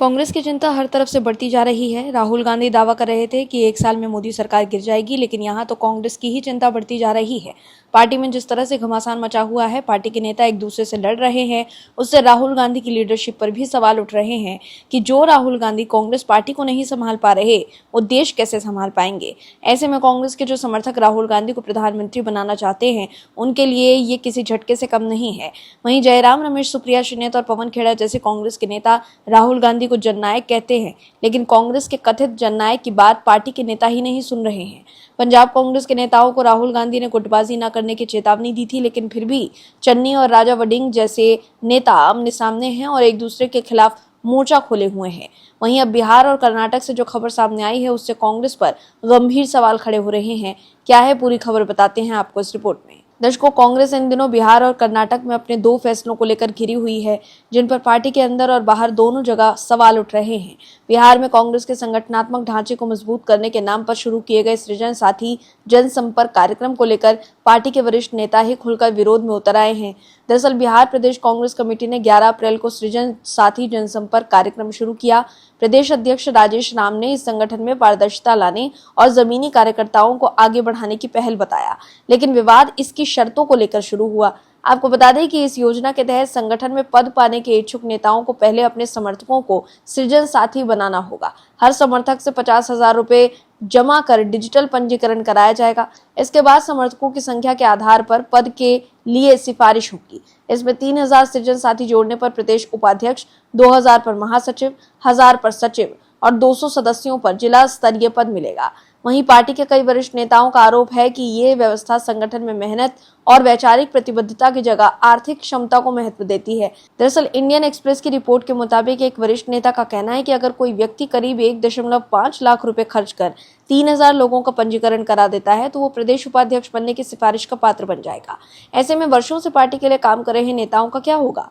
कांग्रेस की चिंता हर तरफ से बढ़ती जा रही है। राहुल गांधी दावा कर रहे थे कि 1 साल में मोदी सरकार गिर जाएगी, लेकिन यहाँ तो कांग्रेस की ही चिंता बढ़ती जा रही है। पार्टी में जिस तरह से घमासान मचा हुआ है, पार्टी के नेता एक दूसरे से लड़ रहे हैं, उससे राहुल गांधी की लीडरशिप पर भी सवाल उठ रहे हैं कि जो राहुल गांधी कांग्रेस पार्टी को नहीं संभाल पा रहे, वो देश कैसे संभाल पाएंगे। ऐसे में कांग्रेस के जो समर्थक राहुल गांधी को प्रधानमंत्री बनाना चाहते हैं, उनके लिए ये किसी झटके से कम नहीं है। वहीं जयराम रमेश, सुप्रिया श्रीनेत और पवन खेड़ा जैसे कांग्रेस के नेता राहुल गांधी को जननायक कहते हैं, लेकिन कांग्रेस के कथित जननायक की बात पार्टी के नेता ही नहीं सुन रहे हैं। पंजाब कांग्रेस के नेताओं को राहुल गांधी ने गुटबाजी न करने की चेतावनी दी थी, लेकिन फिर भी चन्नी और राजा वडिंग जैसे नेता आमने सामने हैं और एक दूसरे के खिलाफ मोर्चा खोले हुए हैं। वहीं अब बिहार और कर्नाटक से जो खबर सामने आई है, उससे कांग्रेस पर गंभीर सवाल खड़े हो रहे हैं। क्या है पूरी खबर, बताते हैं आपको इस रिपोर्ट में। दर्शकों, कांग्रेस इन दिनों बिहार और कर्नाटक में अपने 2 फैसलों को लेकर घिरी हुई है, जिन पर पार्टी के अंदर और बाहर दोनों जगह सवाल उठ रहे हैं। बिहार में कांग्रेस के संगठनात्मक ढांचे को मजबूत करने के नाम पर शुरू किए गए सृजन साथी जनसंपर्क कार्यक्रम को लेकर पार्टी के वरिष्ठ नेता ही खुलकर विरोध में उतर आए हैं। दरअसल बिहार प्रदेश कांग्रेस कमेटी ने 11 अप्रैल को सृजन साथी जनसंपर्क कार्यक्रम शुरू किया। प्रदेश अध्यक्ष राजेश राम ने इस संगठन में पारदर्शिता लाने और जमीनी कार्यकर्ताओं को आगे बढ़ाने की पहल बताया, लेकिन विवाद इसकी शर्तों को लेकर शुरू हुआ। आपको बता दें कि इस योजना के तहत संगठन में पद पाने के इच्छुक नेताओं को पहले अपने समर्थकों को सृजन साथी बनाना होगा। हर समर्थक से 50,000 रुपए जमा कर डिजिटल पंजीकरण कराया जाएगा। इसके बाद समर्थकों की संख्या के आधार पर पद के लिए सिफारिश होगी। इसमें 3,000 सृजन साथी जोड़ने पर प्रदेश उपाध्यक्ष, 2,000 पर महासचिव, 1,000 पर सचिव और 200 सदस्यों पर जिला स्तरीय पद मिलेगा। वहीं पार्टी के कई वरिष्ठ नेताओं का आरोप है कि ये व्यवस्था संगठन में मेहनत और वैचारिक प्रतिबद्धता की जगह आर्थिक क्षमता को महत्व देती है। दरअसल इंडियन एक्सप्रेस की रिपोर्ट के मुताबिक एक वरिष्ठ नेता का कहना है कि अगर कोई व्यक्ति करीब 1.5 लाख रुपए खर्च कर 3,000 लोगों का पंजीकरण करा देता है, तो वो प्रदेश उपाध्यक्ष बनने की सिफारिश का पात्र बन जाएगा। ऐसे में वर्षों से पार्टी के लिए काम कर रहे नेताओं का क्या होगा।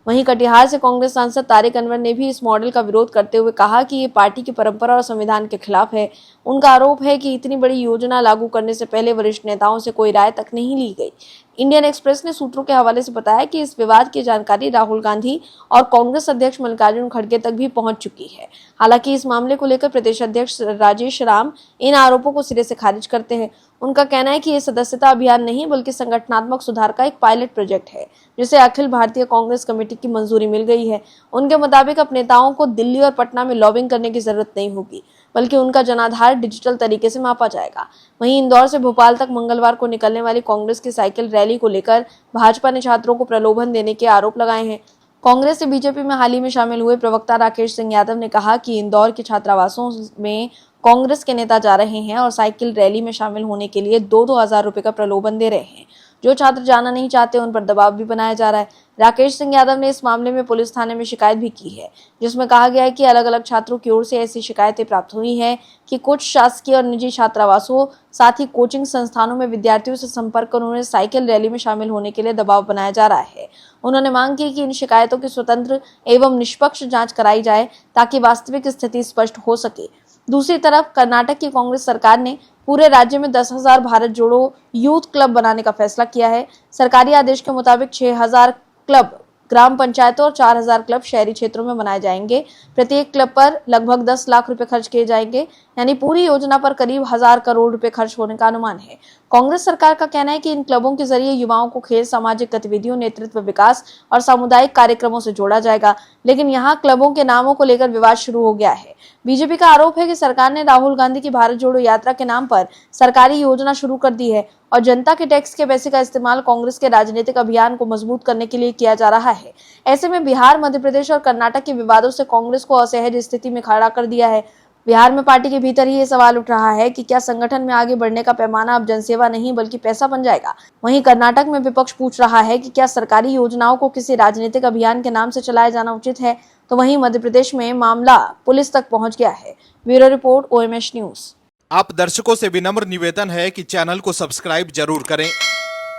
वहीं कटिहार से कांग्रेस सांसद तारिक अनवर ने भी इस मॉडल का विरोध करते हुए कहा कि ये पार्टी की परंपरा और संविधान के खिलाफ है। उनका आरोप है कि इतनी बड़ी योजना लागू करने से पहले वरिष्ठ नेताओं से कोई राय तक नहीं ली गई। इंडियन एक्सप्रेस ने सूत्रों के हवाले से बताया कि इस विवाद की जानकारी राहुल गांधी और कांग्रेस अध्यक्ष मल्लिकार्जुन खड़गे तक भी पहुंच चुकी है। हालांकि इस मामले को लेकर प्रदेश अध्यक्ष राजेश राम इन आरोपों को सिरे से खारिज करते हैं। उनका कहना है कि ये सदस्यता अभियान नहीं, बल्कि संगठनात्मक सुधार का एक पायलट प्रोजेक्ट है, जिसे अखिल भारतीय कांग्रेस कमेटी की मंजूरी मिल गई है। उनके मुताबिक अब नेताओं को दिल्ली और पटना में लॉबिंग करने की जरूरत नहीं होगी, बल्कि उनका जनाधार डिजिटल तरीके से मापा जाएगा। वहीं इंदौर से भोपाल तक मंगलवार को निकलने वाली कांग्रेस की साइकिल रैली को लेकर भाजपा ने छात्रों को प्रलोभन देने के आरोप लगाए हैं। कांग्रेस से बीजेपी में हाल ही में शामिल हुए प्रवक्ता राकेश सिंह यादव ने कहा कि इंदौर के छात्रावासों में कांग्रेस के नेता जा रहे हैं और साइकिल रैली में शामिल होने के लिए 2-2 हज़ार रुपए का प्रलोभन दे रहे हैं। जो छात्र जाना नहीं चाहते, उन पर दबाव भी बनाया जा रहा है। राकेश सिंह यादव ने इस मामले में पुलिस थाने में शिकायत भी की है, जिसमें कहा गया है कि अलग अलग छात्रों की ओर से ऐसी शिकायतें प्राप्त हुई हैं कि कुछ शासकीय और निजी छात्रावासों, साथ ही कोचिंग संस्थानों में विद्यार्थियों से संपर्क कर उन्हें साइकिल रैली में शामिल होने के लिए दबाव बनाया जा रहा है। उन्होंने मांग की कि इन शिकायतों की स्वतंत्र एवं निष्पक्ष जांच कराई जाए, ताकि वास्तविक स्थिति स्पष्ट हो सके। दूसरी तरफ कर्नाटक की कांग्रेस सरकार ने पूरे राज्य में 10,000 भारत जोड़ो यूथ क्लब बनाने का फैसला किया है। सरकारी आदेश के मुताबिक 6,000 क्लब ग्राम पंचायतों और 4,000 क्लब शहरी क्षेत्रों में बनाए जाएंगे। प्रत्येक क्लब पर लगभग 10 लाख रुपए खर्च किए जाएंगे, यानी पूरी योजना पर करीब 1,000 करोड़ रुपए खर्च होने का अनुमान है। कांग्रेस सरकार का कहना है कि इन क्लबों के जरिए युवाओं को खेल, सामाजिक गतिविधियों, नेतृत्व विकास और सामुदायिक कार्यक्रमों से जोड़ा जाएगा, लेकिन यहाँ क्लबों के नामों को लेकर विवाद शुरू हो गया है। बीजेपी का आरोप है कि सरकार ने राहुल गांधी की भारत जोड़ो यात्रा के नाम पर सरकारी योजना शुरू कर दी है और जनता के टैक्स के पैसे का इस्तेमाल कांग्रेस के राजनीतिक अभियान को मजबूत करने के लिए किया जा रहा है। ऐसे में बिहार, मध्य प्रदेश और कर्नाटक के विवादों से कांग्रेस को असहज स्थिति में खड़ा कर दिया है। बिहार में पार्टी के भीतर ही ये सवाल उठ रहा है कि क्या संगठन में आगे बढ़ने का पैमाना अब जनसेवा नहीं बल्कि पैसा बन जाएगा। वहीं कर्नाटक में विपक्ष पूछ रहा है कि क्या सरकारी योजनाओं को किसी राजनीतिक अभियान के नाम से चलाया जाना उचित है। तो वहीं मध्य प्रदेश में मामला पुलिस तक पहुंच गया है। Bureau report, OMH news. आप दर्शकों से विनम्र निवेदन है कि चैनल को सब्सक्राइब जरूर करें